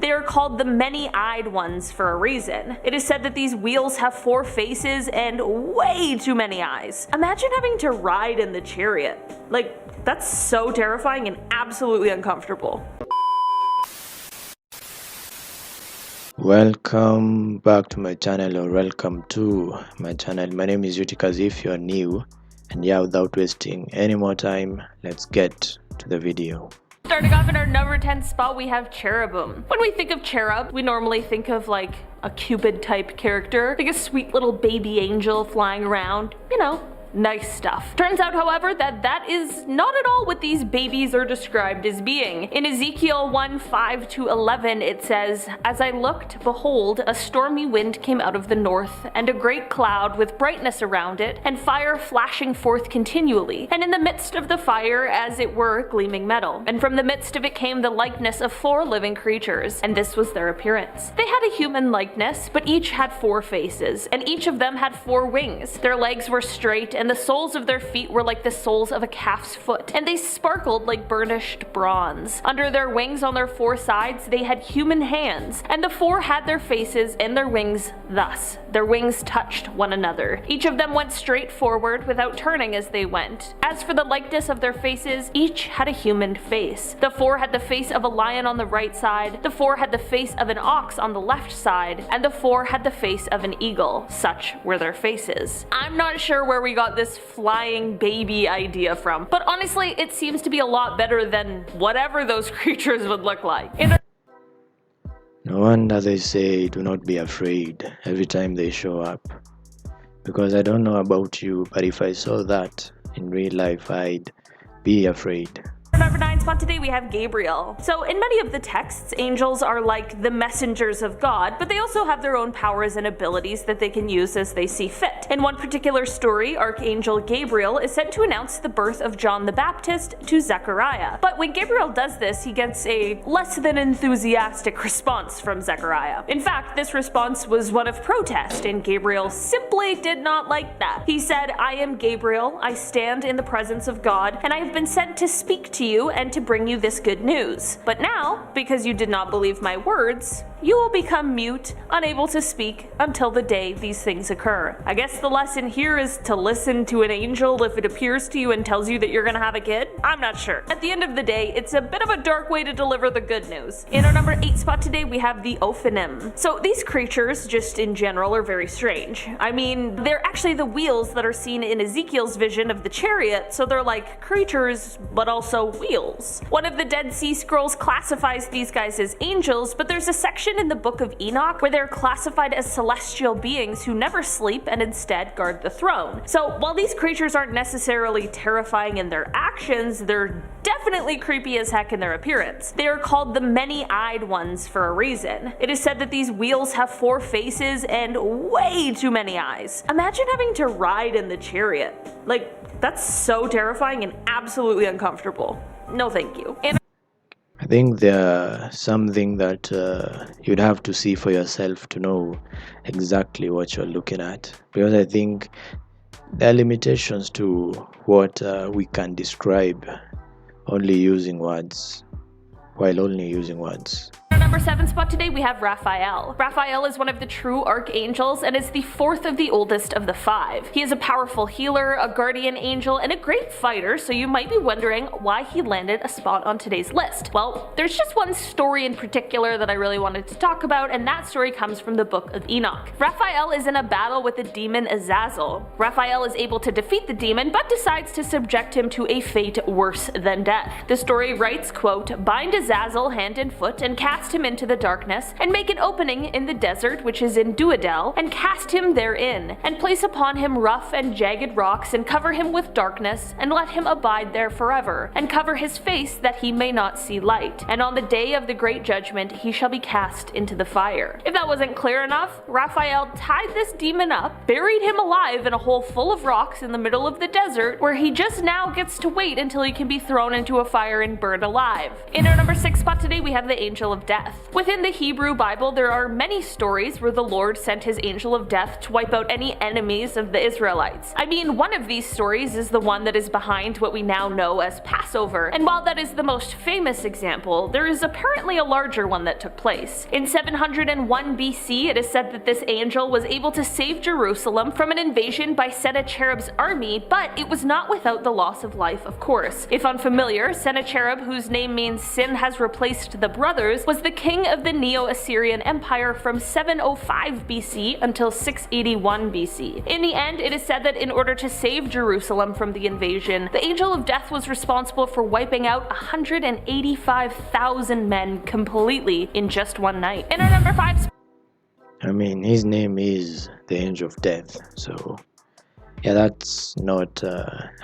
They are called the many-eyed ones for a reason. It is said that these wheels have 4 faces and way too many eyes. Imagine having to ride in the chariot. Like, that's so terrifying and absolutely uncomfortable. Welcome back to my channel, or welcome to my channel. My name is Uticas if you are new, and yeah, without wasting any more time, let's get to the video. Starting off in our number 10 spot, we have Cherubim. When we think of cherub, we normally think of like a Cupid type character, like a sweet little baby angel flying around, you know, nice stuff. Turns out, however, that is not at all what these babies are described as being. In Ezekiel 1:5-11, it says, "As I looked, behold, a stormy wind came out of the north, and a great cloud with brightness around it, and fire flashing forth continually, and in the midst of the fire, as it were, gleaming metal. And from the midst of it came the likeness of 4 living creatures, and this was their appearance. They had a human likeness, but each had 4 faces, and each of them had 4 wings. Their legs were straight, and the soles of their feet were like the soles of a calf's foot, and they sparkled like burnished bronze. Under their wings on their 4 sides they had human hands, and the 4 had their faces and their wings thus. Their wings touched one another. Each of them went straight forward without turning as they went. As for the likeness of their faces, each had a human face. The 4 had the face of a lion on the right side, the 4 had the face of an ox on the left side, and the 4 had the face of an eagle. Such were their faces." I'm not sure where we got this flying baby idea from, but honestly it seems to be a lot better than whatever those creatures would look like. No wonder they say do not be afraid every time they show up, because I don't know about you, but if I saw that in real life, I'd be afraid. Number 9 spot today, we have Gabriel. So in many of the texts, angels are like the messengers of God, but they also have their own powers and abilities that they can use as they see fit. In one particular story, Archangel Gabriel is sent to announce the birth of John the Baptist to Zechariah. But when Gabriel does this, he gets a less than enthusiastic response from Zechariah. In fact, this response was one of protest, and Gabriel simply did not like that. He said, "I am Gabriel, I stand in the presence of God, and I have been sent to speak to you and to bring you this good news. But now, because you did not believe my words, you will become mute, unable to speak until the day these things occur." I guess the lesson here is to listen to an angel if it appears to you and tells you that you're gonna have a kid? I'm not sure. At the end of the day, it's a bit of a dark way to deliver the good news. In our number 8 spot today, we have the Ofanim. So these creatures, just in general, are very strange. I mean, they're actually the wheels that are seen in Ezekiel's vision of the chariot, so they're like creatures, but also wheels. One of the Dead Sea Scrolls classifies these guys as angels, but there's a section in the Book of Enoch where they're classified as celestial beings who never sleep and instead guard the throne. So while these creatures aren't necessarily terrifying in their actions, they're definitely creepy as heck in their appearance. They are called the many-eyed ones for a reason. It is said that these wheels have 4 faces and way too many eyes. Imagine having to ride in the chariot. Like, that's so terrifying and absolutely uncomfortable. No thank you. I think there's something that you'd have to see for yourself to know exactly what you're looking at, because I think there are limitations to what we can describe only using words. Number 7 spot today, we have Raphael. Raphael is one of the true archangels and is the 4th of the oldest of the 5. He is a powerful healer, a guardian angel, and a great fighter, so you might be wondering why he landed a spot on today's list. Well, there's just one story in particular that I really wanted to talk about, and that story comes from the Book of Enoch. Raphael is in a battle with the demon Azazel. Raphael is able to defeat the demon, but decides to subject him to a fate worse than death. The story writes, quote, "Bind Azazel hand and foot, and cast him into the darkness, and make an opening in the desert which is in Duadel, and cast him therein, and place upon him rough and jagged rocks, and cover him with darkness, and let him abide there forever, and cover his face that he may not see light. And on the day of the great judgment he shall be cast into the fire." If that wasn't clear enough, Raphael tied this demon up, buried him alive in a hole full of rocks in the middle of the desert, where he just now gets to wait until he can be thrown into a fire and burned alive. In our number 6 spot today, we have the Angel of Death. death. Within the Hebrew Bible, there are many stories where the Lord sent his angel of death to wipe out any enemies of the Israelites. I mean, one of these stories is the one that is behind what we now know as Passover, and while that is the most famous example, there is apparently a larger one that took place. In 701 BC, it is said that this angel was able to save Jerusalem from an invasion by Sennacherib's army, but it was not without the loss of life, of course. If unfamiliar, Sennacherib, whose name means sin has replaced the brothers, was the king of the Neo-Assyrian Empire from 705 BC until 681 BC. In the end, it is said that in order to save Jerusalem from the invasion, the angel of death was responsible for wiping out 185,000 men completely in just one night. In our number 5 I mean, his name is the angel of death, so yeah, that's not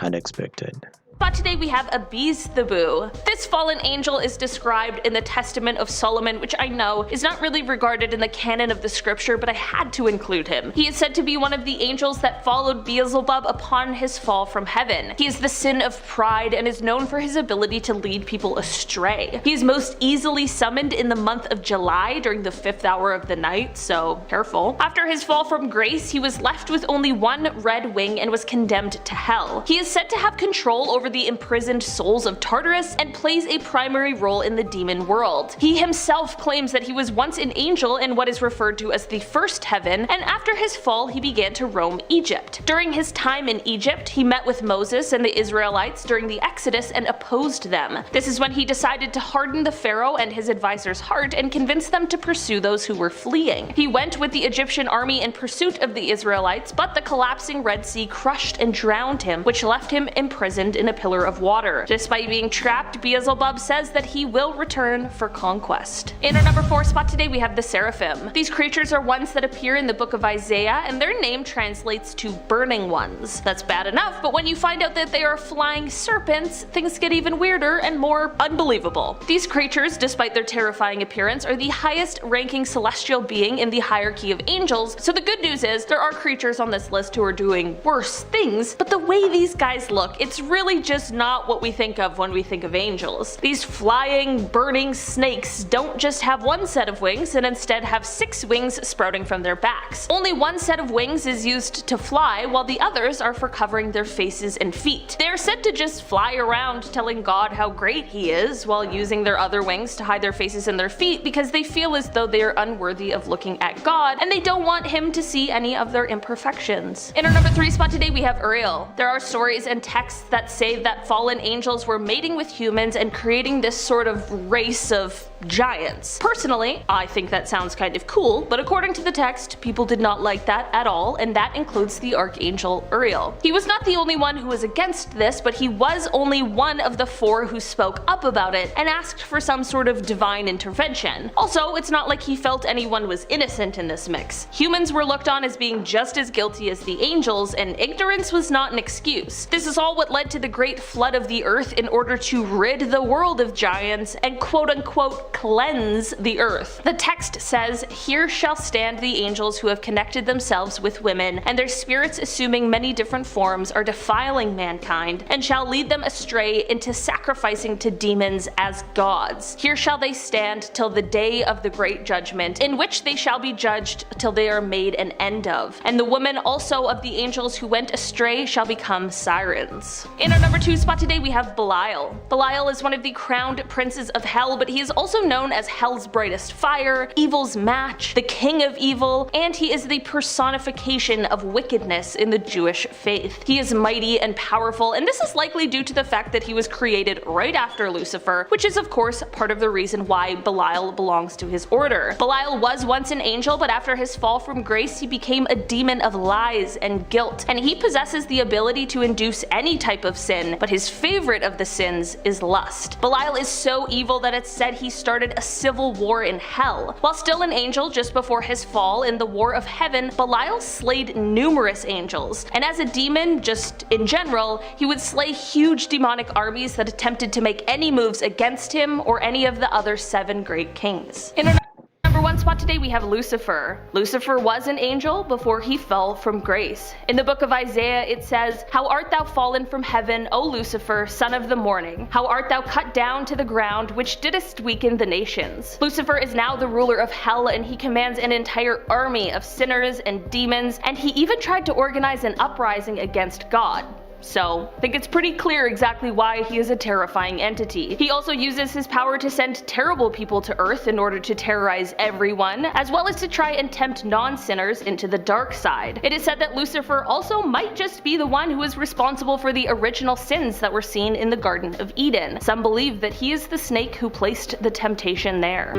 unexpected. But today we have Abizthabu. This fallen angel is described in the Testament of Solomon, which I know is not really regarded in the canon of the scripture, but I had to include him. He is said to be one of the angels that followed Beelzebub upon his fall from heaven. He is the sin of pride and is known for his ability to lead people astray. He is most easily summoned in the month of July during the 5th hour of the night, so careful. After his fall from grace, he was left with only one red wing and was condemned to hell. He is said to have control over the imprisoned souls of Tartarus and plays a primary role in the demon world. He himself claims that he was once an angel in what is referred to as the first heaven, and after his fall he began to roam Egypt. During his time in Egypt, he met with Moses and the Israelites during the Exodus and opposed them. This is when he decided to harden the Pharaoh and his advisors' heart and convince them to pursue those who were fleeing. He went with the Egyptian army in pursuit of the Israelites, but the collapsing Red Sea crushed and drowned him, which left him imprisoned in a pillar of water. Despite being trapped, Beelzebub says that he will return for conquest. In our number 4 spot today we have the Seraphim. These creatures are ones that appear in the book of Isaiah, and their name translates to burning ones. That's bad enough, but when you find out that they are flying serpents, things get even weirder and more unbelievable. These creatures, despite their terrifying appearance, are the highest ranking celestial being in the hierarchy of angels, so the good news is there are creatures on this list who are doing worse things, but the way these guys look, it's really just not what we think of when we think of angels. These flying, burning snakes don't just have one set of wings and instead have 6 wings sprouting from their backs. Only one set of wings is used to fly, while the others are for covering their faces and feet. They are said to just fly around telling God how great he is, while using their other wings to hide their faces and their feet because they feel as though they are unworthy of looking at God and they don't want him to see any of their imperfections. In our number 3 spot today we have Uriel. There are stories and texts that say that fallen angels were mating with humans and creating this sort of race of giants. Personally, I think that sounds kind of cool, but according to the text, people did not like that at all, and that includes the archangel Uriel. He was not the only one who was against this, but he was only one of the 4 who spoke up about it and asked for some sort of divine intervention. Also, it's not like he felt anyone was innocent in this mix. Humans were looked on as being just as guilty as the angels, and ignorance was not an excuse. This is all what led to the great flood of the earth in order to rid the world of giants and quote-unquote cleanse the earth. The text says, "Here shall stand the angels who have connected themselves with women, and their spirits assuming many different forms are defiling mankind, and shall lead them astray into sacrificing to demons as gods. Here shall they stand till the day of the great judgment, in which they shall be judged till they are made an end of. And the women also of the angels who went astray shall become sirens." In our number 2 spot today we have Belial. Belial is one of the crowned princes of hell, but he is also known as hell's brightest fire, evil's match, the king of evil, and he is the personification of wickedness in the Jewish faith. He is mighty and powerful, and this is likely due to the fact that he was created right after Lucifer, which is of course part of the reason why Belial belongs to his order. Belial was once an angel, but after his fall from grace he became a demon of lies and guilt, and he possesses the ability to induce any type of sin, but his favorite of the sins is lust. Belial is so evil that it's said he started a civil war in hell. While still an angel just before his fall in the War of Heaven, Belial slayed numerous angels, and as a demon, just in general, he would slay huge demonic armies that attempted to make any moves against him or any of the other 7 great kings. In our number 1 on Spot today we have Lucifer. Lucifer was an angel before he fell from grace. In the book of Isaiah it says, "How art thou fallen from heaven, O Lucifer, son of the morning? How art thou cut down to the ground, which didst weaken the nations?" Lucifer is now the ruler of hell, and he commands an entire army of sinners and demons, and he even tried to organize an uprising against God. So, I think it's pretty clear exactly why he is a terrifying entity. He also uses his power to send terrible people to Earth in order to terrorize everyone, as well as to try and tempt non-sinners into the dark side. It is said that Lucifer also might just be the one who is responsible for the original sins that were seen in the Garden of Eden. Some believe that he is the snake who placed the temptation there.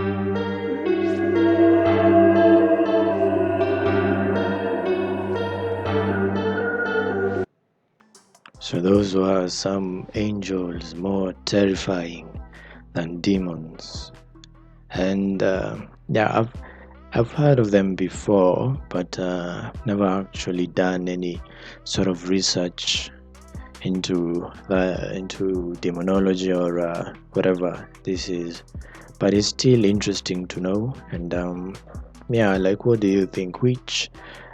So those were some angels more terrifying than demons. And yeah, I've heard of them before, but never actually done any sort of research into demonology or whatever this is. But it's still interesting to know. And yeah, like, what do you think? Which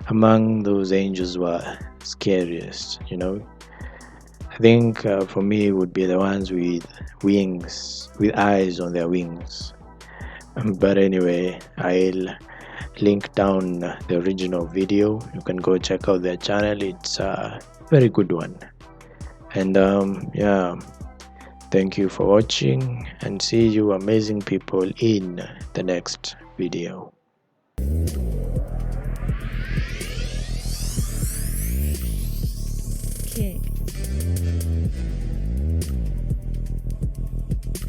among those angels were scariest? I think for me it would be the ones with wings, with eyes on their wings. But anyway, I'll link down the original video. You can go check out their channel. It's a very good one. And yeah, thank you for watching, and see you amazing people in the next video. Kick.